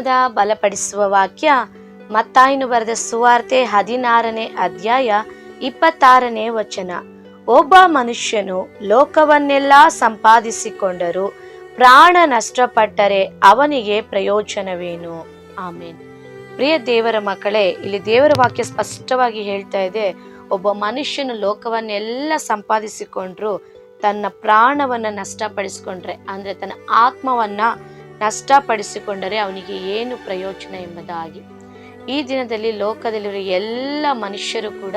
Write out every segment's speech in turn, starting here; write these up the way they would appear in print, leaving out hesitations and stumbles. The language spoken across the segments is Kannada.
ದಿನದ ಬಲಪಡಿಸುವ ವಾಕ್ಯ ಮತ್ತಾಯನು ಬರೆದ ಸುವಾರ್ತೆ 16ನೇ ಅಧ್ಯಾಯ 26ನೇ ವಚನ. ಒಬ್ಬ ಮನುಷ್ಯನು ಲೋಕವನ್ನೆಲ್ಲ ಸಂಪಾದಿಸಿಕೊಂಡರೂ ಪ್ರಾಣ ನಷ್ಟಪಟ್ಟರೆ ಅವನಿಗೆ ಪ್ರಯೋಜನವೇನು? ಆಮೇನ್. ಪ್ರಿಯ ದೇವರ ಮಕ್ಕಳೇ, ಇಲ್ಲಿ ದೇವರ ವಾಕ್ಯ ಸ್ಪಷ್ಟವಾಗಿ ಹೇಳ್ತಾ ಇದೆ, ಒಬ್ಬ ಮನುಷ್ಯನು ಲೋಕವನ್ನೆಲ್ಲ ಸಂಪಾದಿಸಿಕೊಂಡ್ರು ತನ್ನ ಪ್ರಾಣವನ್ನ ನಷ್ಟಪಡಿಸಿಕೊಂಡ್ರೆ, ಅಂದ್ರೆ ತನ್ನ ಆತ್ಮವನ್ನ ನಷ್ಟಪಡಿಸಿಕೊಂಡರೆ ಅವನಿಗೆ ಏನು ಪ್ರಯೋಜನ ಎಂಬುದಾಗಿ. ಈ ದಿನದಲ್ಲಿ ಲೋಕದಲ್ಲಿರುವ ಎಲ್ಲ ಮನುಷ್ಯರು ಕೂಡ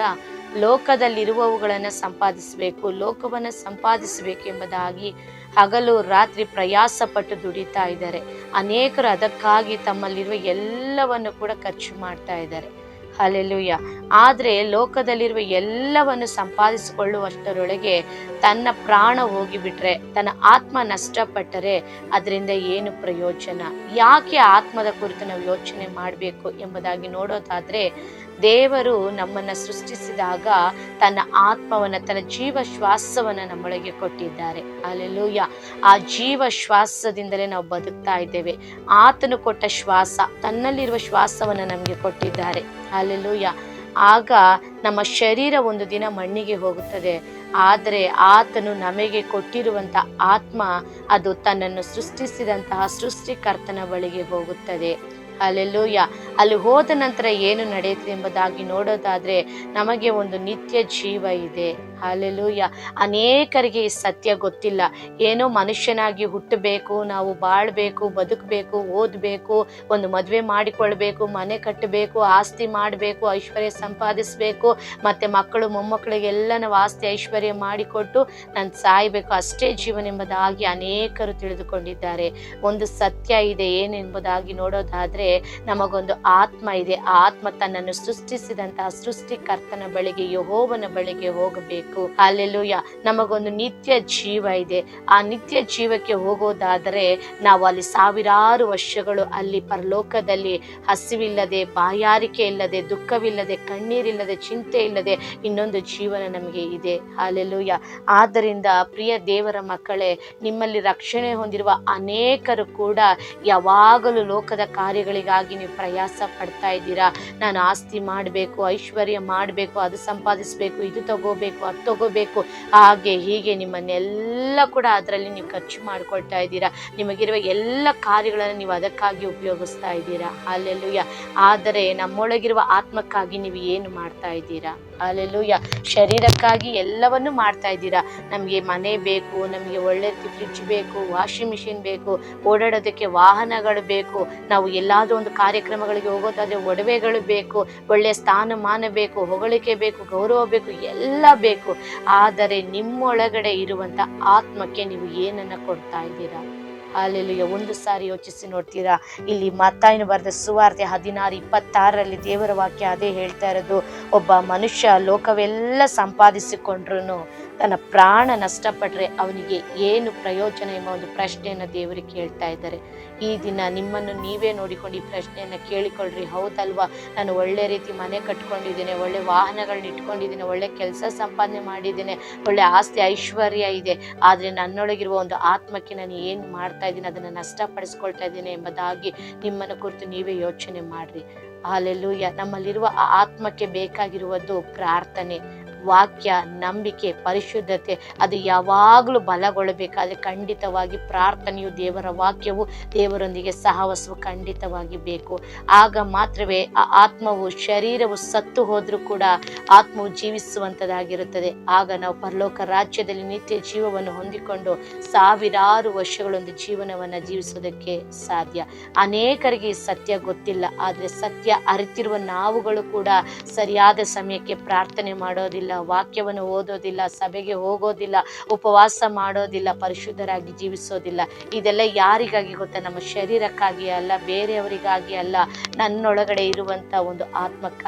ಲೋಕದಲ್ಲಿರುವವುಗಳನ್ನು ಸಂಪಾದಿಸಬೇಕು, ಲೋಕವನ್ನು ಸಂಪಾದಿಸಬೇಕು ಎಂಬುದಾಗಿ ಹಗಲು ರಾತ್ರಿ ಪ್ರಯಾಸ ಪಟ್ಟು ದುಡಿತಾ ಇದ್ದಾರೆ. ಅನೇಕರು ಅದಕ್ಕಾಗಿ ತಮ್ಮಲ್ಲಿರುವ ಎಲ್ಲವನ್ನು ಕೂಡ ಖರ್ಚು ಮಾಡ್ತಾ ಇದ್ದಾರೆ. ಹಲ್ಲೆಲೂಯಾ. ಆದರೆ ಲೋಕದಲ್ಲಿರುವ ಎಲ್ಲವನ್ನು ಸಂಪಾದಿಸಿಕೊಳ್ಳುವಷ್ಟರೊಳಗೆ ತನ್ನ ಪ್ರಾಣ ಹೋಗಿಬಿಟ್ರೆ, ತನ್ನ ಆತ್ಮ ನಷ್ಟಪಟ್ಟರೆ ಅದರಿಂದ ಏನು ಪ್ರಯೋಜನ? ಯಾಕೆ ಆತ್ಮದ ಕುರಿತು ನಾವು ಯೋಚನೆ ಮಾಡಬೇಕು ಎಂಬುದಾಗಿ ನೋಡೋದಾದ್ರೆ, ದೇವರು ನಮ್ಮನ್ನ ಸೃಷ್ಟಿಸಿದಾಗ ತನ್ನ ಆತ್ಮವನ್ನ, ತನ್ನ ಜೀವ ಶ್ವಾಸವನ್ನ ನಮ್ಮೊಳಗೆ ಕೊಟ್ಟಿದ್ದಾರೆ. ಹಲ್ಲೆಲೂಯಾ. ಆ ಜೀವ ಶ್ವಾಸದಿಂದಲೇ ನಾವು ಬದುಕ್ತಾ ಇದ್ದೇವೆ. ಆತನು ಕೊಟ್ಟ ಶ್ವಾಸ, ತನ್ನಲ್ಲಿರುವ ಶ್ವಾಸವನ್ನ ನಮಗೆ ಕೊಟ್ಟಿದ್ದಾರೆ. ಹಲ್ಲೆಲೂಯಾ. ಆಗ ನಮ್ಮ ಶರೀರ ಒಂದು ದಿನ ಮಣ್ಣಿಗೆ ಹೋಗುತ್ತದೆ, ಆದರೆ ಆತನು ನಮಗೆ ಕೊಟ್ಟಿರುವಂತ ಆತ್ಮ ಅದು ತನ್ನನ್ನು ಸೃಷ್ಟಿಸಿದಂತಹ ಸೃಷ್ಟಿಕರ್ತನ ಬಳಿಗೆ ಹೋಗುತ್ತದೆ. ಹಲ್ಲೆಲೂಯಾ. ಅಲ್ಲಿ ಹೋದ ನಂತರ ಏನು ನಡೆಯುತ್ತೆ ಎಂಬುದಾಗಿ ನೋಡೋದಾದ್ರೆ, ನಮಗೆ ಒಂದು ನಿತ್ಯ ಜೀವ ಇದೆ. ಹಲ್ಲೆಲೂಯಾ. ಅನೇಕರಿಗೆ ಈ ಸತ್ಯ ಗೊತ್ತಿಲ್ಲ. ಏನೋ ಮನುಷ್ಯನಾಗಿ ಹುಟ್ಟಬೇಕು, ನಾವು ಬಾಳ್ಬೇಕು, ಬದುಕಬೇಕು, ಓದಬೇಕು, ಒಂದು ಮದುವೆ ಮಾಡಿಕೊಳ್ಬೇಕು, ಮನೆ ಕಟ್ಟಬೇಕು, ಆಸ್ತಿ ಮಾಡಬೇಕು, ಐಶ್ವರ್ಯ ಸಂಪಾದಿಸಬೇಕು, ಮತ್ತೆ ಮಕ್ಕಳು ಮೊಮ್ಮಕ್ಕಳಿಗೆಲ್ಲ ನಾವು ಆಸ್ತಿ ಐಶ್ವರ್ಯ ಮಾಡಿಕೊಟ್ಟು ನಾನು ಸಾಯ್ಬೇಕು, ಅಷ್ಟೇ ಜೀವನ ಎಂಬುದಾಗಿ ಅನೇಕರು ತಿಳಿದುಕೊಂಡಿದ್ದಾರೆ. ಒಂದು ಸತ್ಯ ಇದೆ, ಏನೆಂಬುದಾಗಿ ನೋಡೋದಾದ್ರೆ, ನಮಗೊಂದು ಆತ್ಮ ಇದೆ. ಆ ಆತ್ಮ ತನ್ನನ್ನು ಸೃಷ್ಟಿಸಿದಂತಹ ಸೃಷ್ಟಿಕರ್ತನ ಬಳಿಗೆ, ಯೆಹೋವನ ಬಳಿಗೆ ಹೋಗಬೇಕು. ಹಲ್ಲೆಲೂಯಾ. ನಮಗೊಂದು ನಿತ್ಯ ಜೀವ ಇದೆ. ಆ ನಿತ್ಯ ಜೀವಕ್ಕೆ ಹೋಗೋದಾದರೆ ನಾವು ಅಲ್ಲಿ ಸಾವಿರಾರು ವರ್ಷಗಳು ಅಲ್ಲಿ ಪರಲೋಕದಲ್ಲಿ ಹಸಿವಿಲ್ಲದೆ, ಬಾಯಾರಿಕೆ ಇಲ್ಲದೆ, ದುಃಖವಿಲ್ಲದೆ, ಕಣ್ಣೀರಿಲ್ಲದೆ, ಚಿಂತೆ ಇಲ್ಲದೆ ಇನ್ನೊಂದು ಜೀವನ ನಮಗೆ ಇದೆ. ಹಲ್ಲೆಲೂಯಾ. ಆದ್ದರಿಂದ ಪ್ರಿಯ ದೇವರ ಮಕ್ಕಳೇ, ನಿಮ್ಮಲ್ಲಿ ರಕ್ಷಣೆ ಹೊಂದಿರುವ ಅನೇಕರು ಕೂಡ ಯಾವಾಗಲೂ ಲೋಕದ ಕಾರ್ಯಗಳಿಗಾಗಿ ನೀವು ಪ್ರಯಾಸ ಪಡ್ತಾ ಇದ್ದೀರಾ. ನಾನು ಆಸ್ತಿ ಮಾಡಬೇಕು, ಐಶ್ವರ್ಯ ಮಾಡಬೇಕು, ಅದು ಸಂಪಾದಿಸಬೇಕು, ಇದು ತಗೋಬೇಕು, ಅದು ತಗೋಬೇಕು, ಹಾಗೆ ಹೀಗೆ ನಿಮ್ಮನ್ನೆಲ್ಲ ಕೂಡ ಅದರಲ್ಲಿ ನೀವು ಖರ್ಚು ಮಾಡ್ಕೊಳ್ತಾ ಇದ್ದೀರಾ. ನಿಮಗಿರುವ ಎಲ್ಲ ಕಾರ್ಯಗಳನ್ನು ನೀವು ಅದಕ್ಕಾಗಿ ಉಪಯೋಗಿಸ್ತಾ ಇದ್ದೀರಾ. ಹಲ್ಲೆಲೂಯಾ. ಆದರೆ ನಮ್ಮೊಳಗಿರುವ ಆತ್ಮಕ್ಕಾಗಿ ನೀವು ಏನು ಮಾಡ್ತಾ ಇದ್ದೀರಾ? ಹಲ್ಲೆಲೂಯಾ. ಶರೀರಕ್ಕಾಗಿ ಎಲ್ಲವನ್ನು ಮಾಡ್ತಾ ಇದ್ದೀರಾ. ನಮಗೆ ಮನೆ ಬೇಕು, ನಮಗೆ ಒಳ್ಳೆ ರೀತಿ ಫ್ರಿಡ್ಜ್ ಬೇಕು, ವಾಷಿಂಗ್ ಮಿಷಿನ್ ಬೇಕು, ಓಡಾಡೋದಕ್ಕೆ ವಾಹನಗಳು ಬೇಕು, ನಾವು ಎಲ್ಲಾದ್ರೂ ಒಂದು ಕಾರ್ಯಕ್ರಮಗಳಿಗೆ ಹೋಗೋದಾದ್ರೆ ಒಡವೆಗಳು ಬೇಕು, ಒಳ್ಳೆಯ ಸ್ಥಾನಮಾನ ಬೇಕು, ಹೊಗಳಿಕೆ ಬೇಕು, ಗೌರವ ಬೇಕು, ಎಲ್ಲ ಬೇಕು. ಆದರೆ ನಿಮ್ಮೊಳಗಡೆ ಇರುವಂತ ಆತ್ಮಕ್ಕೆ ನೀವು ಏನನ್ನ ಕೊಡ್ತಾ ಇದ್ದೀರಾ? ಹಲ್ಲೆಲೂಯಾ. ಒಂದು ಸಾರಿ ಯೋಚಿಸಿ ನೋಡ್ತೀರಾ? ಇಲ್ಲಿ ಮತ್ತಾಯನು ಬರೆದ ಸುವಾರ್ತೆ 16:26 ದೇವರ ವಾಕ್ಯ ಅದೇ ಹೇಳ್ತಾ ಇರೋದು. ಒಬ್ಬ ಮನುಷ್ಯ ಲೋಕವೆಲ್ಲ ಸಂಪಾದಿಸಿಕೊಂಡ್ರು ತನ್ನ ಪ್ರಾಣ ನಷ್ಟಪಟ್ರೆ ಅವನಿಗೆ ಏನು ಪ್ರಯೋಜನ ಎಂಬ ಒಂದು ಪ್ರಶ್ನೆಯನ್ನು ದೇವರಿಗೆ ಕೇಳ್ತಾ ಇದ್ದಾರೆ. ಈ ದಿನ ನಿಮ್ಮನ್ನು ನೀವೇ ನೋಡಿಕೊಂಡು ಈ ಪ್ರಶ್ನೆಯನ್ನು ಕೇಳಿಕೊಳ್ಳ್ರಿ. ಹೌದಲ್ವಾ? ನಾನು ಒಳ್ಳೆ ರೀತಿ ಮನೆ ಕಟ್ಕೊಂಡಿದ್ದೇನೆ, ಒಳ್ಳೆ ವಾಹನಗಳನ್ನ ಇಟ್ಕೊಂಡಿದ್ದೇನೆ, ಒಳ್ಳೆ ಕೆಲಸ ಸಂಪಾದನೆ ಮಾಡಿದ್ದೇನೆ, ಒಳ್ಳೆ ಆಸ್ತಿ ಐಶ್ವರ್ಯ ಇದೆ, ಆದರೆ ನನ್ನೊಳಗಿರುವ ಒಂದು ಆತ್ಮಕ್ಕೆ ನಾನು ಏನು ಮಾಡ್ತಾ ಇದ್ದೀನಿ, ಅದನ್ನು ನಷ್ಟಪಡಿಸ್ಕೊಳ್ತಾ ಇದ್ದೇನೆ ಎಂಬುದಾಗಿ ನಿಮ್ಮನ್ನು ಕುರಿತು ನೀವೇ ಯೋಚನೆ ಮಾಡ್ರಿ. ಹಲ್ಲೆಲೂಯಾ. ನಮ್ಮಲ್ಲಿರುವ ಆ ಆತ್ಮಕ್ಕೆ ಬೇಕಾಗಿರುವುದು ಪ್ರಾರ್ಥನೆ, ವಾಕ್ಯ, ನಂಬಿಕೆ, ಪರಿಶುದ್ಧತೆ. ಅದು ಯಾವಾಗಲೂ ಬಲಗೊಳ್ಳಬೇಕಾದ್ರೆ ಖಂಡಿತವಾಗಿ ಪ್ರಾರ್ಥನೆಯು, ದೇವರ ವಾಕ್ಯವು, ದೇವರೊಂದಿಗೆ ಸಹವಾಸವು ಖಂಡಿತವಾಗಿ ಬೇಕು. ಆಗ ಮಾತ್ರವೇ ಆ ಆತ್ಮವು, ಶರೀರವು ಸತ್ತು ಹೋದ್ರೂ ಕೂಡ ಆತ್ಮವು ಜೀವಿಸುವಂಥದ್ದಾಗಿರುತ್ತದೆ. ಆಗ ನಾವು ಪರಲೋಕ ರಾಜ್ಯದಲ್ಲಿ ನಿತ್ಯ ಜೀವವನ್ನು ಹೊಂದಿಕೊಂಡು ಸಾವಿರಾರು ವರ್ಷಗಳೊಂದು ಜೀವನವನ್ನು ಜೀವಿಸೋದಕ್ಕೆ ಸಾಧ್ಯ. ಅನೇಕರಿಗೆ ಈ ಸತ್ಯ ಗೊತ್ತಿಲ್ಲ. ಆದರೆ ಸತ್ಯ ಅರಿತಿರುವ ನಾವುಗಳು ಕೂಡ ಸರಿಯಾದ ಸಮಯಕ್ಕೆ ಪ್ರಾರ್ಥನೆ ಮಾಡೋದಿಲ್ಲ, ವಾಕ್ಯವನ್ನು ಓದೋದಿಲ್ಲ, ಸಭೆಗೆ ಹೋಗೋದಿಲ್ಲ, ಉಪವಾಸ ಮಾಡೋದಿಲ್ಲ, ಪರಿಶುದ್ಧರಾಗಿ ಜೀವಿಸೋದಿಲ್ಲ. ಇದೆಲ್ಲ ಯಾರಿಗಾಗಿ ಗೊತ್ತಾ? ನಮ್ಮ ಶರೀರಕ್ಕಾಗಿ ಅಲ್ಲ, ಬೇರೆಯವರಿಗಾಗಿ ಅಲ್ಲ, ನನ್ನೊಳಗಡೆ ಇರುವಂತ ಒಂದು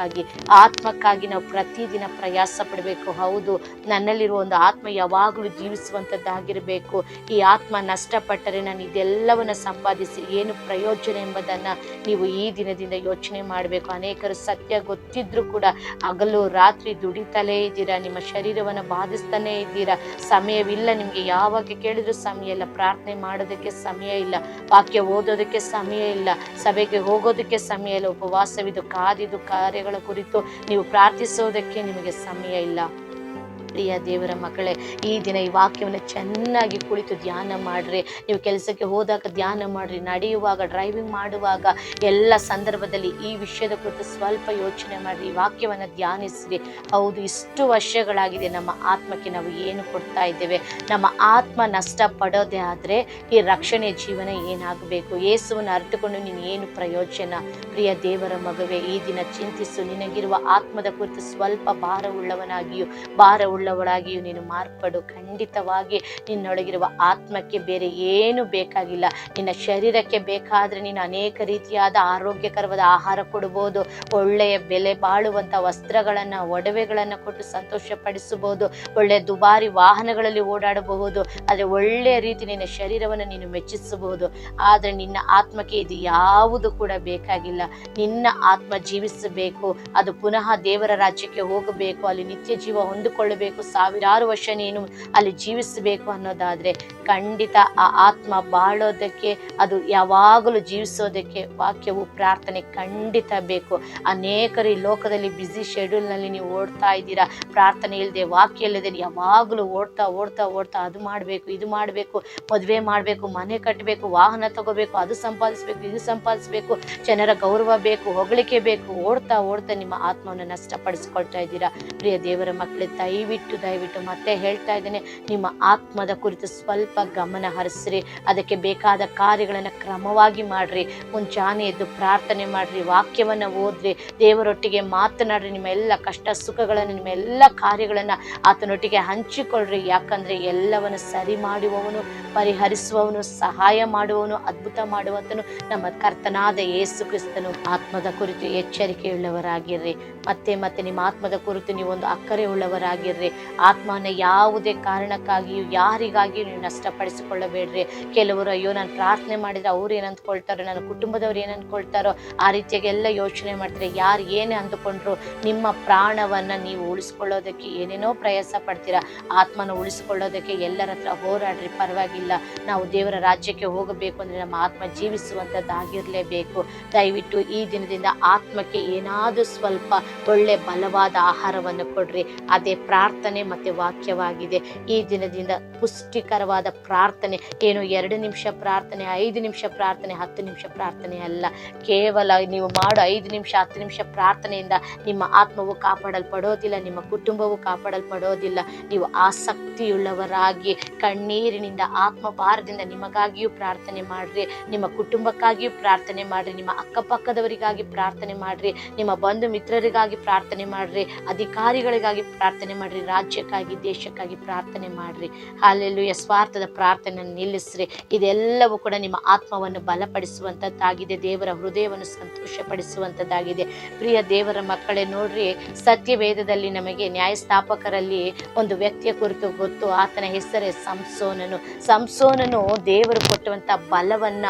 ಆತ್ಮಕ್ಕಾಗಿ ನಾವು ಪ್ರತಿದಿನ ಪ್ರಯಾಸ ಪಡಬೇಕು. ಹೌದು, ನನ್ನಲ್ಲಿರುವ ಒಂದು ಆತ್ಮ ಯಾವಾಗಲೂ ಜೀವಿಸುವಂಥದ್ದಾಗಿರಬೇಕು. ಈ ಆತ್ಮ ನಷ್ಟಪಟ್ಟರೆ ನಾನು ಇದೆಲ್ಲವನ್ನು ಸಂಪಾದಿಸಿ ಏನು ಪ್ರಯೋಜನ ಎಂಬುದನ್ನು ನೀವು ಈ ದಿನದಿಂದ ಯೋಚನೆ ಮಾಡಬೇಕು. ಅನೇಕರು ಸತ್ಯ ಗೊತ್ತಿದ್ರೂ ಕೂಡ ಹಗಲು ರಾತ್ರಿ ದುಡಿತಲೇ ಇದ್ದೀರಾ, ನಿಮ್ಮ ಶರೀರವನ್ನು ಬಾಧಿಸ್ತಾನೆ ಇದ್ದೀರಾ. ಸಮಯವಿಲ್ಲ ನಿಮಗೆ, ಯಾವಾಗ ಕೇಳಿದ್ರು ಸಮಯ ಇಲ್ಲ, ಪ್ರಾರ್ಥನೆ ಮಾಡೋದಕ್ಕೆ ಸಮಯ ಇಲ್ಲ, ವಾಕ್ಯ ಓದೋದಕ್ಕೆ ಸಮಯ ಇಲ್ಲ, ಸಭೆಗೆ ಹೋಗೋದಕ್ಕೆ ಸಮಯ ಇಲ್ಲ, ಉಪವಾಸವಿದು ಕಾದಿದು ಕಾರ್ಯಗಳ ಕುರಿತು ನೀವು ಪ್ರಾರ್ಥಿಸೋದಕ್ಕೆ ನಿಮಗೆ ಸಮಯ ಇಲ್ಲ. ಪ್ರಿಯ ದೇವರ ಮಕ್ಕಳೇ, ಈ ದಿನ ಈ ವಾಕ್ಯವನ್ನು ಚೆನ್ನಾಗಿ ಕುಳಿತು ಧ್ಯಾನ ಮಾಡ್ರಿ. ನೀವು ಕೆಲಸಕ್ಕೆ ಹೋದಾಗ ಧ್ಯಾನ ಮಾಡ್ರಿ, ನಡೆಯುವಾಗ, ಡ್ರೈವಿಂಗ್ ಮಾಡುವಾಗ, ಎಲ್ಲ ಸಂದರ್ಭದಲ್ಲಿ ಈ ವಿಷಯದ ಕುರಿತು ಸ್ವಲ್ಪ ಯೋಚನೆ ಮಾಡ್ರಿ, ಈ ವಾಕ್ಯವನ್ನು ಧ್ಯಾನಿಸ್ರಿ. ಹೌದು, ಇಷ್ಟು ವರ್ಷಗಳಾಗಿದೆ ನಮ್ಮ ಆತ್ಮಕ್ಕೆ ನಾವು ಏನು ಕೊಡ್ತಾ ಇದ್ದೇವೆ? ನಮ್ಮ ಆತ್ಮ ನಷ್ಟ ಪಡೋದೇ ಆದರೆ ಈ ರಕ್ಷಣೆ ಜೀವನ ಏನಾಗಬೇಕು? ಯೇಸುವನ್ನು ಅರ್ಥಕೊಂಡು ನೀನು ಏನು ಪ್ರಯೋಜನ? ಪ್ರಿಯ ದೇವರ ಮಗುವೆ, ಈ ದಿನ ಚಿಂತಿಸು. ನಿನಗಿರುವ ಆತ್ಮದ ಕುರಿತು ಸ್ವಲ್ಪ ಭಾರವುಳ್ಳವಳಾಗಿಯೂ ನೀನು ಮಾರ್ಪಡು. ಖಂಡಿತವಾಗಿ ನಿನ್ನೊಳಗಿರುವ ಆತ್ಮಕ್ಕೆ ಬೇರೆ ಏನು ಬೇಕಾಗಿಲ್ಲ. ನಿನ್ನ ಶರೀರಕ್ಕೆ ಬೇಕಾದರೆ ನೀನು ಅನೇಕ ರೀತಿಯಾದ ಆರೋಗ್ಯಕರವಾದ ಆಹಾರ ಕೊಡ್ಬೋದು, ಒಳ್ಳೆಯ ಬೆಲೆ ಬಾಳುವಂಥ ವಸ್ತ್ರಗಳನ್ನು, ಒಡವೆಗಳನ್ನು ಕೊಟ್ಟು ಸಂತೋಷ ಪಡಿಸಬಹುದು, ಒಳ್ಳೆಯ ದುಬಾರಿ ವಾಹನಗಳಲ್ಲಿ ಓಡಾಡಬಹುದು, ಆದರೆ ಒಳ್ಳೆಯ ರೀತಿ ನಿನ್ನ ಶರೀರವನ್ನು ನೀನು ಮೆಚ್ಚಿಸಬಹುದು. ಆದರೆ ನಿನ್ನ ಆತ್ಮಕ್ಕೆ ಇದು ಯಾವುದು ಕೂಡ ಬೇಕಾಗಿಲ್ಲ. ನಿನ್ನ ಆತ್ಮ ಜೀವಿಸಬೇಕು, ಅದು ಪುನಃ ದೇವರ ರಾಜ್ಯಕ್ಕೆ ಹೋಗಬೇಕು, ಅಲ್ಲಿ ನಿತ್ಯ ಜೀವ ಹೊಂದಿಕೊಳ್ಳಬೇಕು, ಸಾವಿರಾರು ವರ್ಷ ನೀನು ಅಲ್ಲಿ ಜೀವಿಸಬೇಕು ಅನ್ನೋದಾದ್ರೆ ಖಂಡಿತ ಆ ಆತ್ಮ ಬಾಳೋದಕ್ಕೆ, ಅದು ಯಾವಾಗಲೂ ಜೀವಿಸೋದಕ್ಕೆ ವಾಕ್ಯವು, ಪ್ರಾರ್ಥನೆ ಖಂಡಿತ ಬೇಕು. ಅನೇಕರು ಈ ಲೋಕದಲ್ಲಿ ಬ್ಯುಸಿ ಶೆಡ್ಯೂಲ್ನಲ್ಲಿ ನೀವು ಓಡ್ತಾ ಇದ್ದೀರಾ, ಪ್ರಾರ್ಥನೆ ಇಲ್ಲದೆ, ವಾಕ್ಯ ಇಲ್ಲದೆ ಯಾವಾಗಲೂ ಓಡ್ತಾ ಅದು ಮಾಡಬೇಕು, ಇದು ಮಾಡಬೇಕು, ಮದುವೆ ಮಾಡಬೇಕು, ಮನೆ ಕಟ್ಟಬೇಕು, ವಾಹನ ತಗೋಬೇಕು, ಅದು ಸಂಪಾದಿಸ್ಬೇಕು, ಇದು ಸಂಪಾದಿಸ್ಬೇಕು, ಜನರ ಗೌರವ ಬೇಕು, ಹೊಗಳಿಕೆ ಬೇಕು, ಓಡ್ತಾ ನಿಮ್ಮ ಆತ್ಮವನ್ನು ನಷ್ಟಪಡಿಸ್ಕೊಳ್ತಾ ಇದ್ದೀರಾ. ಪ್ರಿಯ ದೇವರ ಮಕ್ಕಳೇ, ದಯವಿಟ್ಟು ಮತ್ತೆ ಹೇಳ್ತಾ ಇದ್ದೇನೆ, ನಿಮ್ಮ ಆತ್ಮದ ಕುರಿತು ಸ್ವಲ್ಪ ಗಮನ ಹರಿಸ್ರಿ. ಅದಕ್ಕೆ ಬೇಕಾದ ಕಾರ್ಯಗಳನ್ನು ಕ್ರಮವಾಗಿ ಮಾಡ್ರಿ. ಮುಂಚಾನೆ ಎದ್ದು ಪ್ರಾರ್ಥನೆ ಮಾಡ್ರಿ, ವಾಕ್ಯವನ್ನು ಓದ್ರಿ, ದೇವರೊಟ್ಟಿಗೆ ಮಾತನಾಡ್ರಿ, ನಿಮ್ಮ ಎಲ್ಲ ಕಷ್ಟ ಸುಖಗಳನ್ನು, ನಿಮ್ಮ ಎಲ್ಲ ಕಾರ್ಯಗಳನ್ನು ಆತನೊಟ್ಟಿಗೆ ಹಂಚಿಕೊಳ್ಳ್ರಿ. ಯಾಕಂದ್ರೆ ಎಲ್ಲವನ್ನು ಸರಿ ಮಾಡುವವನು, ಪರಿಹರಿಸುವವನು, ಸಹಾಯ ಮಾಡುವವನು, ಅದ್ಭುತ ಮಾಡುವಂತನು ನಮ್ಮ ಕರ್ತನಾದ ಯೇಸು ಕ್ರಿಸ್ತನು. ಆತ್ಮದ ಕುರಿತು ಎಚ್ಚರಿಕೆಯುಳ್ಳವರಾಗಿರ್ರಿ. ಮತ್ತೆ ನಿಮ್ಮ ಆತ್ಮದ ಕುರಿತು ನೀವೊಂದು ಅಕ್ಕರೆ ಉಳ್ಳವರಾಗಿರ್ರಿ. ಆತ್ಮನ ಯಾವುದೇ ಕಾರಣಕ್ಕಾಗಿಯೂ ಯಾರಿಗಾಗಿಯೂ ನೀವು ನಷ್ಟಪಡಿಸಿಕೊಳ್ಳಬೇಡ್ರಿ. ಕೆಲವರು, ಅಯ್ಯೋ ನಾನು ಪ್ರಾರ್ಥನೆ ಮಾಡಿದ್ರೆ ಅವ್ರು ಏನು ಅಂದ್ಕೊಳ್ತಾರೋ, ನನ್ನ ಕುಟುಂಬದವ್ರು ಏನು ಅಂದ್ಕೊಳ್ತಾರೋ, ಆ ರೀತಿಯಾಗಿ ಎಲ್ಲ ಯೋಚನೆ ಮಾಡ್ತಾರೆ. ಯಾರು ಏನೇ ಅಂದುಕೊಂಡ್ರು ನಿಮ್ಮ ಪ್ರಾಣವನ್ನು ನೀವು ಉಳಿಸ್ಕೊಳ್ಳೋದಕ್ಕೆ ಏನೇನೋ ಪ್ರಯಾಸ ಪಡ್ತೀರಾ. ಆತ್ಮನ ಉಳಿಸ್ಕೊಳ್ಳೋದಕ್ಕೆ ಎಲ್ಲರ ಹತ್ರ ಹೋರಾಡ್ರಿ, ಪರವಾಗಿಲ್ಲ. ನಾವು ದೇವರ ರಾಜ್ಯಕ್ಕೆ ಹೋಗಬೇಕು ಅಂದರೆ ನಮ್ಮ ಆತ್ಮ ಜೀವಿಸುವಂಥದ್ದಾಗಿರಲೇಬೇಕು. ದಯವಿಟ್ಟು ಈ ದಿನದಿಂದ ಆತ್ಮಕ್ಕೆ ಏನಾದರೂ ಸ್ವಲ್ಪ ಒಳ್ಳೆ ಬಲವಾದ ಆಹಾರವನ್ನು ಕೊಡ್ರಿ. ಅದೇ ಪ್ರಾರ್ಥನೆ ಮತ್ತು ವಾಕ್ಯವಾಗಿದೆ. ಈ ದಿನದಿಂದ ಪುಷ್ಟಿಕರವಾದ ಪ್ರಾರ್ಥನೆ, ಏನು 2 ನಿಮಿಷ ಪ್ರಾರ್ಥನೆ, 5 ನಿಮಿಷ ಪ್ರಾರ್ಥನೆ, 10 ನಿಮಿಷ ಪ್ರಾರ್ಥನೆ ಅಲ್ಲ. ಕೇವಲ ನೀವು ಮಾಡೋ 5 ನಿಮಿಷ 10 ನಿಮಿಷ ಪ್ರಾರ್ಥನೆಯಿಂದ ನಿಮ್ಮ ಆತ್ಮವು ಕಾಪಾಡಲ್ಪಡೋದಿಲ್ಲ, ನಿಮ್ಮ ಕುಟುಂಬವು ಕಾಪಾಡಲ್ಪಡೋದಿಲ್ಲ. ನೀವು ಆಸಕ್ತಿಯುಳ್ಳವರಾಗಿ ಕಣ್ಣೀರಿನಿಂದ, ಆತ್ಮಭಾರದಿಂದ ನಿಮಗಾಗಿಯೂ ಪ್ರಾರ್ಥನೆ ಮಾಡ್ರಿ, ನಿಮ್ಮ ಕುಟುಂಬಕ್ಕಾಗಿಯೂ ಪ್ರಾರ್ಥನೆ ಮಾಡ್ರಿ, ನಿಮ್ಮ ಅಕ್ಕಪಕ್ಕದವರಿಗಾಗಿ ಪ್ರಾರ್ಥನೆ ಮಾಡ್ರಿ, ನಿಮ್ಮ ಬಂಧು ಮಿತ್ರರಿಗಾಗಿ ಪ್ರಾರ್ಥನೆ ಮಾಡ್ರಿ, ಅಧಿಕಾರಿಗಳಿಗಾಗಿ ಪ್ರಾರ್ಥನೆ ಮಾಡ್ರಿ, ರಾಜ್ಯಕ್ಕಾಗಿ, ದೇಶಕ್ಕಾಗಿ ಪ್ರಾರ್ಥನೆ ಮಾಡ್ರಿ. ಹಲ್ಲೆಲೂಯಾ. ಸ್ವಾರ್ಥದ ಪ್ರಾರ್ಥನೆಯನ್ನು ನಿಲ್ಲಿಸ್ರಿ. ಇದೆಲ್ಲವೂ ಕೂಡ ನಿಮ್ಮ ಆತ್ಮವನ್ನು ಬಲಪಡಿಸುವಂಥದ್ದಾಗಿದೆ, ದೇವರ ಹೃದಯವನ್ನು ಸಂತೋಷಪಡಿಸುವಂಥದ್ದಾಗಿದೆ. ಪ್ರಿಯ ದೇವರ ಮಕ್ಕಳೇ, ನೋಡ್ರಿ, ಸತ್ಯವೇದದಲ್ಲಿ ನಮಗೆ ನ್ಯಾಯಸ್ಥಾಪಕರಲ್ಲಿ ಒಂದು ವ್ಯಕ್ತಿಯ ಕುರಿತು ಗೊತ್ತು. ಆತನ ಹೆಸರೇ ಸಂಸೋನನು ದೇವರು ಕೊಟ್ಟುವಂಥ ಬಲವನ್ನ,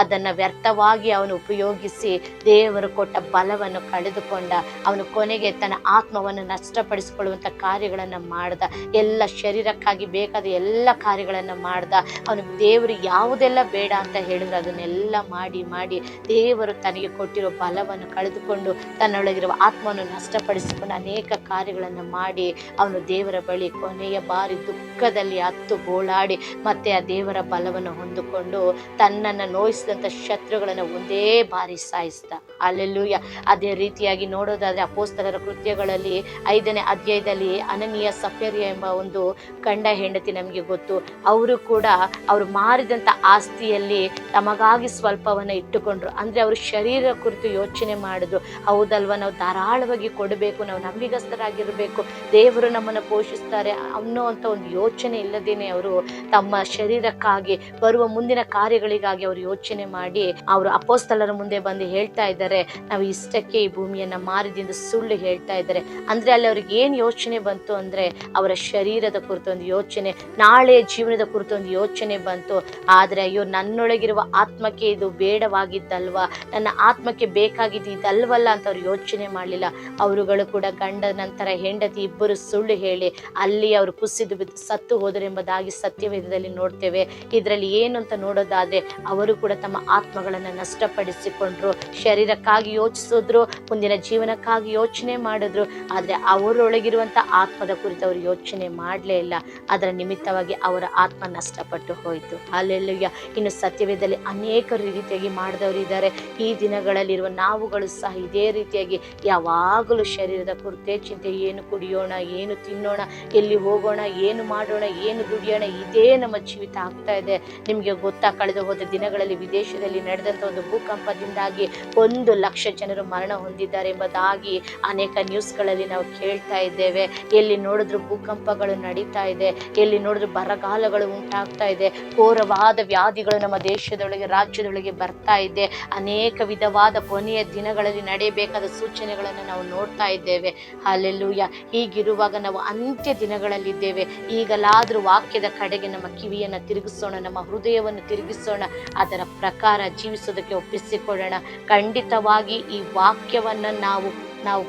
ಅದನ್ನ ವ್ಯರ್ಥವಾಗಿ ಅವನು ಉಪಯೋಗಿಸಿ ದೇವರು ಕೊಟ್ಟ ಬಲವನ್ನು ಕಳೆದುಕೊಂಡ. ಅವನು ಕೊನೆಗೆ ತನ್ನ ಆತ್ಮವನ್ನು ನಷ್ಟಪಡಿಸಿಕೊಳ್ಳುವಂಥ ಕಾರ್ಯಗಳನ್ನು ಮಾಡ್ದ. ಎಲ್ಲ ಶರೀರಕ್ಕಾಗಿ ಬೇಕಾದ ಎಲ್ಲ ಕಾರ್ಯಗಳನ್ನು ಮಾಡ್ದ. ಅವನು ದೇವರು ಯಾವುದೆಲ್ಲ ಬೇಡ ಅಂತ ಹೇಳಿದ್ರು ಅದನ್ನೆಲ್ಲ ಮಾಡಿ ದೇವರು ತನಗೆ ಕೊಟ್ಟಿರೋ ಬಲವನ್ನು ಕಳೆದುಕೊಂಡು ತನ್ನೊಳಗಿರುವ ಆತ್ಮವನ್ನು ನಷ್ಟಪಡಿಸಿಕೊಂಡು ಅನೇಕ ಕಾರ್ಯಗಳನ್ನು ಮಾಡಿ ಅವನು ದೇವರ ಬಳಿ ಕೊನೆಯ ಬಾರಿ ದುಃಖದಲ್ಲಿ ಅತ್ತು ಗೋಳಾಡಿ ಮತ್ತೆ ಆ ದೇವರ ಬಲವನ್ನು ಹೊಂದಿಕೊಂಡು ತನ್ನನ್ನು ನೋಯಿಸಿದಂಥ ಶತ್ರುಗಳನ್ನು ಒಂದೇ ಬಾರಿ ಸಾಯಿಸ್ದ. ಹಲ್ಲೆಲೂಯಾ. ಅದೇ ರೀತಿಯಾಗಿ ನೋಡೋದಾದ್ರೆ ಅಪೊಸ್ತಲರ ಕೃತ್ಯಗಳಲ್ಲಿ 5ನೇ ಅಧ್ಯಾಯದಲ್ಲಿ ಅನನೀಯ ಸಫೀರ ಎಂಬ ಒಂದು ಗಂಡ ಹೆಂಡತಿ ನಮಗೆ ಗೊತ್ತು. ಅವರು ಕೂಡ ಅವರು ಮಾರಿದಂಥ ಆಸ್ತಿಯಲ್ಲಿ ತಮಗಾಗಿ ಸ್ವಲ್ಪವನ್ನು ಇಟ್ಟುಕೊಂಡ್ರು. ಅಂದರೆ ಅವರು ಶರೀರ ಕುರಿತು ಯೋಚನೆ ಮಾಡಿದ್ರು. ಹೌದಲ್ವ, ನಾವು ಧಾರಾಳವಾಗಿ ಕೊಡಬೇಕು, ನಾವು ನಂಬಿಗಸ್ತರಾಗಿರಬೇಕು, ದೇವರು ನಮ್ಮನ್ನು ಪೋಷಿಸ್ತಾರೆ ಅನ್ನೋ ಅಂತ ಒಂದು ಯೋಚನೆ ಇಲ್ಲದೇನೆ ಅವರು ತಮ್ಮ ಶರೀರಕ್ಕಾಗಿ, ಬರುವ ಮುಂದಿನ ಕಾರ್ಯಗಳಿಗಾಗಿ ಅವರು ಯೋಚನೆ ಮಾಡಿ ಅವರು ಅಪೊಸ್ತಲರ ಮುಂದೆ ಬಂದು ಹೇಳ್ತಾ ಇದ್ದಾರೆ, ನಾವು ಇಷ್ಟಕ್ಕೆ ಈ ಭೂಮಿಯನ್ನು ಮಾರಿದಿಂದ ಸುಳ್ಳು ಹೇಳ್ತಾ ಇದ್ದಾರೆ. ಅಂದರೆ ಅಲ್ಲಿ ಅವ್ರಿಗೆ ಏನು ಯೋಚನೆ ಬಂತು ಅಂದರೆ ಅವರ ಶರೀರದ ಕುರಿತು ಒಂದು ಯೋಚನೆ, ನಾಳೆ ಜೀವನದ ಕುರಿತು ಒಂದು ಯೋಚನೆ ಬಂತು. ಆದರೆ ಅಯ್ಯೋ, ನನ್ನೊಳಗಿರುವ ಆತ್ಮಕ್ಕೆ ಇದು ಬೇಡವಾಗಿದ್ದಲ್ವಾ, ನನ್ನ ಆತ್ಮಕ್ಕೆ ಬೇಕಾಗಿದ್ದು ಇದಲ್ವಲ್ಲ ಅಂತ ಅವ್ರು ಯೋಚನೆ ಮಾಡಲಿಲ್ಲ. ಅವರುಗಳು ಕೂಡ ಗಂಡ ನಂತರ ಹೆಂಡತಿ ಇಬ್ಬರು ಸುಳ್ಳು ಹೇಳಿ ಅಲ್ಲಿ ಅವರು ಕುಸಿದು ಬಿದ್ದು ಸತ್ತು ಹೋದರು ಎಂಬುದಾಗಿ ಸತ್ಯವೇದದಲ್ಲಿ ನೋಡ್ತೇವೆ. ಇದರಲ್ಲಿ ಏನು ಅಂತ ನೋಡೋದಾದ್ರೆ, ಅವರು ಕೂಡ ತಮ್ಮ ಆತ್ಮಗಳನ್ನು ನಷ್ಟಪಡಿಸಿಕೊಂಡ್ರು. ಶರೀರಕ್ಕಾಗಿ ಯೋಚಿಸಿದ್ರು, ಮುಂದಿನ ಜೀವನಕ್ಕಾಗಿ ಯೋಚನೆ ಮಾಡಿದ್ರು. ಆದರೆ ಅವರೊಳಗಿರುವಂಥ ಆತ್ಮದ ಕುರಿತು ಅವರು ಯೋಚನೆ ಮಾಡಲೇ ಇಲ್ಲ. ಅದರ ನಿಮಿತ್ತವಾಗಿ ಅವರ ಆತ್ಮ ನಷ್ಟಪಟ್ಟು ಹೋಯಿತು. ಹಲ್ಲೆಲೂಯಾ. ಇನ್ನು ಸತ್ಯವೇದದಲ್ಲಿ ಅನೇಕ ರೀತಿಯಾಗಿ ಮಾಡಿದವರು ಇದ್ದಾರೆ. ಈ ದಿನಗಳಲ್ಲಿರುವ ನಾವುಗಳು ಸಹ ಇದೇ ರೀತಿಯಾಗಿ ಯಾವಾಗಲೂ ಶರೀರದ ಕುರಿತೇ ಚಿಂತೆ. ಏನು ಕುಡಿಯೋಣ, ಏನು ತಿನ್ನೋಣ, ಎಲ್ಲಿ ಹೋಗೋಣ, ಏನು ಮಾಡೋಣ, ಏನು ದುಡಿಯೋಣ, ಇದೇ ನಮ್ಮ ಜೀವಿತ ಆಗ್ತಾ ಇದೆ. ನಿಮಗೆ ಗೊತ್ತಾ, ಕಳೆದ ಹೋದ ದಿನಗಳಲ್ಲಿ ವಿದೇಶದಲ್ಲಿ ನಡೆದಂಥ ಒಂದು ಭೂಕಂಪದಿಂದಾಗಿ 1,00,000 ಜನರು ಮರಣ ಹೊಂದಿದ್ದಾರೆ ಎಂಬುದಾಗಿ ಅನೇಕ ನ್ಯೂಸ್ಗಳಲ್ಲಿ ನಾವು ಕೇಳ್ತಾ ಇದ್ದೇವೆ. ಎಲ್ಲಿ ನೋಡಿದ್ರು ಭೂಕಂಪಗಳು ನಡೀತಾ ಇದೆ, ಎಲ್ಲಿ ನೋಡಿದ್ರು ಬರಗಾಲಗಳು ಉಂಟಾಗ್ತಾ ಇದೆ, ಘೋರವಾದ ವ್ಯಾಧಿಗಳು ನಮ್ಮ ದೇಶದೊಳಗೆ, ರಾಜ್ಯದೊಳಗೆ ಬರ್ತಾ ಇದೆ. ಅನೇಕ ವಿಧವಾದ ಕೊನೆಯ ದಿನಗಳಲ್ಲಿ ನಡೆಯಬೇಕಾದ ಸೂಚನೆಗಳನ್ನು ನಾವು ನೋಡ್ತಾ ಇದ್ದೇವೆ. ಹಲ್ಲೆಲೂಯಾ. ಹೀಗಿರುವಾಗ ನಾವು ಅಂತ್ಯ ದಿನಗಳಲ್ಲಿದ್ದೇವೆ. ಈಗಲಾದರೂ ವಾಕ್ಯದ ಕಡೆಗೆ ನಮ್ಮ ಕಿವಿಯನ್ನು ತಿರುಗಿಸೋಣ, ನಮ್ಮ ಹೃದಯವನ್ನು ತಿರುಗಿಸೋಣ, ಅದರ ಪ್ರಕಾರ ಜೀವಿಸೋದಕ್ಕೆ ಒಪ್ಪಿಸಿಕೊಳ್ಳೋಣ. ಖಂಡಿತವಾಗಿ ಈ ವಾಕ್ಯವನ್ನು ನಾವು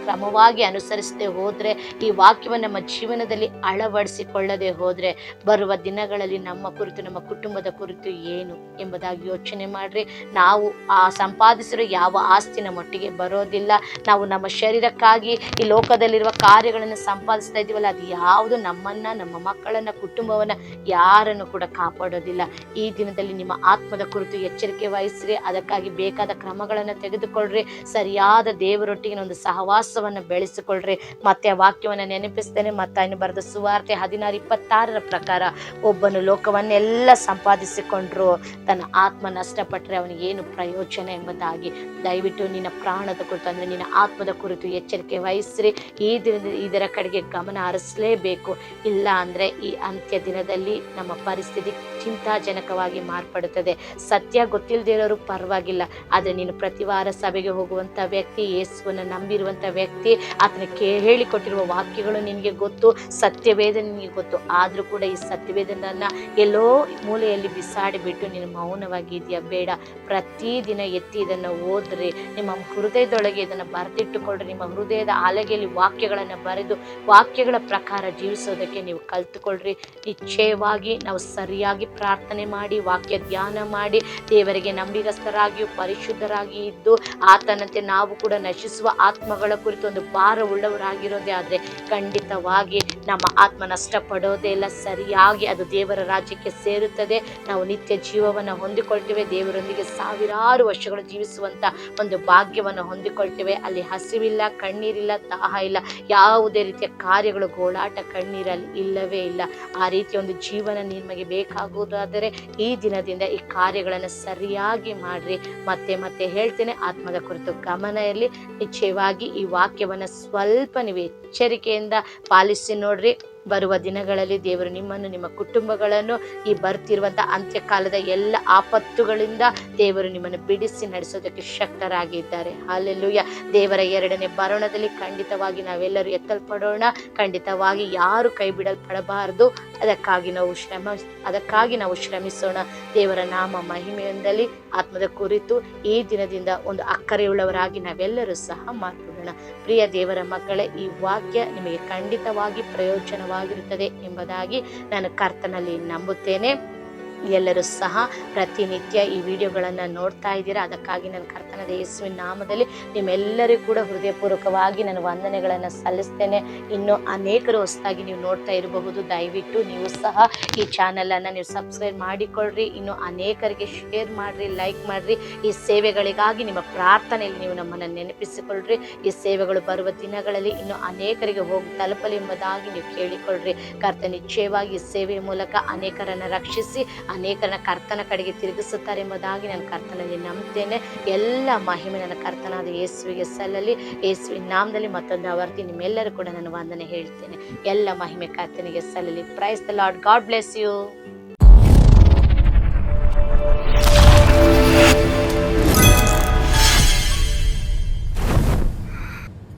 ಕ್ರಮವಾಗಿ ಅನುಸರಿಸದೆ ಹೋದರೆ, ಈ ವಾಕ್ಯವನ್ನು ನಮ್ಮ ಜೀವನದಲ್ಲಿ ಅಳವಡಿಸಿಕೊಳ್ಳದೆ ಹೋದರೆ, ಬರುವ ದಿನಗಳಲ್ಲಿ ನಮ್ಮ ಕುರಿತು, ನಮ್ಮ ಕುಟುಂಬದ ಕುರಿತು ಏನು ಎಂಬುದಾಗಿ ಯೋಚನೆ ಮಾಡ್ರಿ. ನಾವು ಸಂಪಾದಿಸಿರೋ ಯಾವ ಆಸ್ತಿ ನಮ್ಮೊಟ್ಟಿಗೆ ಬರೋದಿಲ್ಲ. ನಾವು ನಮ್ಮ ಶರೀರಕ್ಕಾಗಿ ಈ ಲೋಕದಲ್ಲಿರುವ ಕಾರ್ಯಗಳನ್ನು ಸಂಪಾದಿಸ್ತಾ ಇದ್ದೀವಲ್ಲ, ಅದು ಯಾವುದು ನಮ್ಮನ್ನು, ನಮ್ಮ ಮಕ್ಕಳನ್ನು, ಕುಟುಂಬವನ್ನು, ಯಾರನ್ನು ಕೂಡ ಕಾಪಾಡೋದಿಲ್ಲ. ಈ ದಿನದಲ್ಲಿ ನಿಮ್ಮ ಆತ್ಮದ ಕುರಿತು ಎಚ್ಚರಿಕೆ ವಹಿಸ್ರಿ. ಅದಕ್ಕಾಗಿ ಬೇಕಾದ ಕ್ರಮಗಳನ್ನು ತೆಗೆದುಕೊಳ್ಳ್ರಿ. ಸರಿಯಾದ ದೇವರೊಟ್ಟಿಗೆ ಒಂದು ಸಹವಾಸವನ್ನು ಬೆಳೆಸಿಕೊಳ್ಳ್ರಿ. ಮತ್ತೆ ಆ ವಾಕ್ಯವನ್ನು ನೆನಪಿಸ್ತೇನೆ. ಮತ್ತಾಯನು ಬರೆದ ಸುವಾರ್ತೆ 16:26 ಪ್ರಕಾರ, ಒಬ್ಬನು ಲೋಕವನ್ನೆಲ್ಲ ಸಂಪಾದಿಸಿಕೊಂಡ್ರು ತನ್ನ ಆತ್ಮ ನಷ್ಟಪಟ್ಟರೆ ಅವನಿಗೇನು ಪ್ರಯೋಜನ ಎಂಬುದಾಗಿ. ದಯವಿಟ್ಟು ನಿನ್ನ ಪ್ರಾಣದ ಕುರಿತು, ಅಂದರೆ ನಿನ್ನ ಆತ್ಮದ ಕುರಿತು ಎಚ್ಚರಿಕೆ ವಹಿಸ್ರಿ. ಈ ದಿನದಲ್ಲಿ ಇದರ ಕಡೆಗೆ ಗಮನ ಹರಿಸಲೇಬೇಕು. ಇಲ್ಲ ಅಂದರೆ ಈ ಅಂತ್ಯ ದಿನದಲ್ಲಿ ನಮ್ಮ ಪರಿಸ್ಥಿತಿ ಚಿಂತಾಜನಕವಾಗಿ ಮಾರ್ಪಡುತ್ತದೆ. ಸತ್ಯ ಗೊತ್ತಿಲ್ಲದೆ ಇರೋರು ಪರವಾಗಿಲ್ಲ, ಆದರೆ ನೀನು ಪ್ರತಿ ವಾರ ಸಭೆಗೆ ಹೋಗುವಂಥ ವ್ಯಕ್ತಿ, ಯೇಸುವನ್ನು ನಂಬಿರುವಂಥ ವ್ಯಕ್ತಿ, ಆತನ ಹೇಳಿಕೊಟ್ಟಿರುವ ವಾಕ್ಯಗಳು ನಿನಗೆ ಗೊತ್ತು, ಸತ್ಯವೇದ ನಿನಗೆ ಗೊತ್ತು. ಆದರೂ ಕೂಡ ಈ ಸತ್ಯವೇದನನ್ನು ಎಲ್ಲೋ ಮೂಲೆಯಲ್ಲಿ ಬಿಸಾಡಿಬಿಟ್ಟು ನೀನು ಮೌನವಾಗಿದೆಯಾ? ಬೇಡ. ಪ್ರತಿದಿನ ಎತ್ತಿ ಇದನ್ನು ಓದ್ರಿ. ನಿಮ್ಮ ಹೃದಯದೊಳಗೆ ಇದನ್ನು ಬರೆದಿಟ್ಟುಕೊಳ್ಳ್ರಿ. ನಿಮ್ಮ ಹೃದಯದ ಆಲಗೆಯಲ್ಲಿ ವಾಕ್ಯಗಳನ್ನು ಬರೆದು ವಾಕ್ಯಗಳ ಪ್ರಕಾರ ಜೀವಿಸೋದಕ್ಕೆ ನೀವು ಕಲ್ತುಕೊಳ್ಳ್ರಿ. ನಿಶ್ಚಯವಾಗಿ ನಾವು ಸರಿಯಾಗಿ ಪ್ರಾರ್ಥನೆ ಮಾಡಿ, ವಾಕ್ಯ ಧ್ಯಾನ ಮಾಡಿ, ದೇವರಿಗೆ ನಂಬಿಗಸ್ತರಾಗಿಯೂ ಪರಿಶುದ್ಧರಾಗಿ ಇದ್ದು ಆತನಂತೆ ನಾವು ಕೂಡ ನಶಿಸುವ ಆತ್ಮಗಳ ಕುರಿತು ಒಂದು ಭಾರವುಳ್ಳವರಾಗಿರೋದೇ ಆದರೆ ಖಂಡಿತವಾಗಿ ನಮ್ಮ ಆತ್ಮ ನಷ್ಟಪಡೋದೇ ಇಲ್ಲ. ಸರಿಯಾಗಿ ಅದು ದೇವರ ರಾಜ್ಯಕ್ಕೆ ಸೇರುತ್ತದೆ. ನಾವು ನಿತ್ಯ ಜೀವವನ್ನು ಹೊಂದಿಕೊಳ್ತೇವೆ. ದೇವರೊಂದಿಗೆ ಸಾವಿರಾರು ವರ್ಷಗಳು ಜೀವಿಸುವಂಥ ಒಂದು ಭಾಗ್ಯವನ್ನು ಹೊಂದಿಕೊಳ್ತೇವೆ. ಅಲ್ಲಿ ಹಸಿವಿಲ್ಲ, ಕಣ್ಣೀರಿಲ್ಲ, ದಾಹ ಇಲ್ಲ, ಯಾವುದೇ ರೀತಿಯ ಕಾರ್ಯಗಳು, ಗೋಳಾಟ, ಕಣ್ಣೀರಲ್ಲಿ ಇಲ್ಲವೇ ಇಲ್ಲ. ಆ ರೀತಿಯ ಒಂದು ಜೀವನ ನಿಮಗೆ ಬೇಕಾಗುವುದಾದರೆ ಈ ದಿನದಿಂದ ಈ ಕಾರ್ಯಗಳನ್ನು ಸರಿಯಾಗಿ ಮಾಡ್ರಿ. ಮತ್ತೆ ಹೇಳ್ತೇನೆ, ಆತ್ಮದ ಕುರಿತು ಗಮನ ಇರಲಿ. ನಿಶ್ಚಯವಾಗಿ ಈ ವಾಕ್ಯವನ್ನು ಸ್ವಲ್ಪ ನೀವು ಎಚ್ಚರಿಕೆಯಿಂದ ಪಾಲಿಸಿ ನೋಡ್ರಿ. ಬರುವ ದಿನಗಳಲ್ಲಿ ದೇವರು ನಿಮ್ಮನ್ನು, ನಿಮ್ಮ ಕುಟುಂಬಗಳನ್ನು ಈ ಬರ್ತಿರುವಂಥ ಅಂತ್ಯಕಾಲದ ಎಲ್ಲ ಆಪತ್ತುಗಳಿಂದ ದೇವರು ನಿಮ್ಮನ್ನು ಬಿಡಿಸಿ ನಡೆಸೋದಕ್ಕೆ ಶಕ್ತರಾಗಿದ್ದಾರೆ. ಹಲ್ಲೆಲೂಯಾ. ದೇವರ 2ನೇ ಬರೋಣದಲ್ಲಿ ಖಂಡಿತವಾಗಿ ನಾವೆಲ್ಲರೂ ಎತ್ತಲ್ಪಡೋಣ. ಖಂಡಿತವಾಗಿ ಯಾರು ಕೈ ಬಿಡಲ್ಪಡಬಾರದು. ಅದಕ್ಕಾಗಿ ನಾವು ಶ್ರಮಿಸೋಣ. ದೇವರ ನಾಮ ಮಹಿಮೆಯೊಂದಲ್ಲಿ ಆತ್ಮದ ಕುರಿತು ಈ ದಿನದಿಂದ ಒಂದು ಅಕ್ಕರೆಯುಳ್ಳವರಾಗಿ ನಾವೆಲ್ಲರೂ ಸಹ ಮಾರ್ಪಡೋಣ. ಪ್ರಿಯ ದೇವರ ಮಕ್ಕಳೇ, ಈ ವಾಕ್ಯ ನಿಮಗೆ ಖಂಡಿತವಾಗಿ ಪ್ರಯೋಜನವಾಗಿರುತ್ತದೆ ಎಂಬುದಾಗಿ ನಾನು ಕರ್ತನಲ್ಲಿ ನಂಬುತ್ತೇನೆ. ಎಲ್ಲರೂ ಸಹ ಪ್ರತಿನಿತ್ಯ ಈ ವಿಡಿಯೋಗಳನ್ನು ನೋಡ್ತಾ ಇದ್ದೀರಾ. ಅದಕ್ಕಾಗಿ ನಾನು ಕರ್ತನಾದ ಯೇಸುವಿನ ನಾಮದಲ್ಲಿ ನಿಮ್ಮೆಲ್ಲರಿಗೂ ಕೂಡ ಹೃದಯಪೂರ್ವಕವಾಗಿ ನಾನು ವಂದನೆಗಳನ್ನು ಸಲ್ಲಿಸ್ತೇನೆ. ಇನ್ನೂ ಅನೇಕರು ಹೊಸದಾಗಿ ನೀವು ನೋಡ್ತಾ ಇರಬಹುದು. ದಯವಿಟ್ಟು ನೀವು ಸಹ ಈ ಚಾನಲನ್ನು ನೀವು ಸಬ್ಸ್ಕ್ರೈಬ್ ಮಾಡಿಕೊಳ್ಳ್ರಿ. ಇನ್ನು ಅನೇಕರಿಗೆ ಶೇರ್ ಮಾಡಿರಿ, ಲೈಕ್ ಮಾಡಿರಿ. ಈ ಸೇವೆಗಳಿಗಾಗಿ ನಿಮ್ಮ ಪ್ರಾರ್ಥನೆಯಲ್ಲಿ ನೀವು ನಮ್ಮನ್ನು ನೆನಪಿಸಿಕೊಳ್ಳ್ರಿ. ಈ ಸೇವೆಗಳು ಬರುವ ದಿನಗಳಲ್ಲಿ ಇನ್ನೂ ಅನೇಕರಿಗೆ ಹೋಗಿ ತಲುಪಲಿ ಎಂಬುದಾಗಿ ನೀವು ಕೇಳಿಕೊಳ್ಳ್ರಿ. ಕರ್ತ ನಿಶ್ಚಯವಾಗಿ ಈ ಸೇವೆಯ ಮೂಲಕ ಅನೇಕರನ್ನು ರಕ್ಷಿಸಿ ಅನೇಕರನ್ನ ಕರ್ತನ ಕಡೆಗೆ ತಿರುಗಿಸುತ್ತಾರೆ ಎಂಬುದಾಗಿ ನಾನು ಕರ್ತನಲ್ಲಿ ನಂಬ್ತೇನೆ. ಎಲ್ಲ ಮಹಿಮೆ ನನ್ನ ಕರ್ತನಾದ ಯೇಸುವಿಗೆ ಸಲ್ಲಲಿ. ಯೇಸುವಿನ ನಾಮದಲ್ಲಿ ಮತ್ತೊಂದು ಆವರ್ತಿ ನಿಮ್ಮೆಲ್ಲರೂ ಕೂಡ ನಾನು ವಂದನೆ ಹೇಳ್ತೇನೆ. ಎಲ್ಲ ಮಹಿಮೆ ಕರ್ತನಿಗೆ ಸಲ್ಲಲಿ. Praise the Lord. God bless you.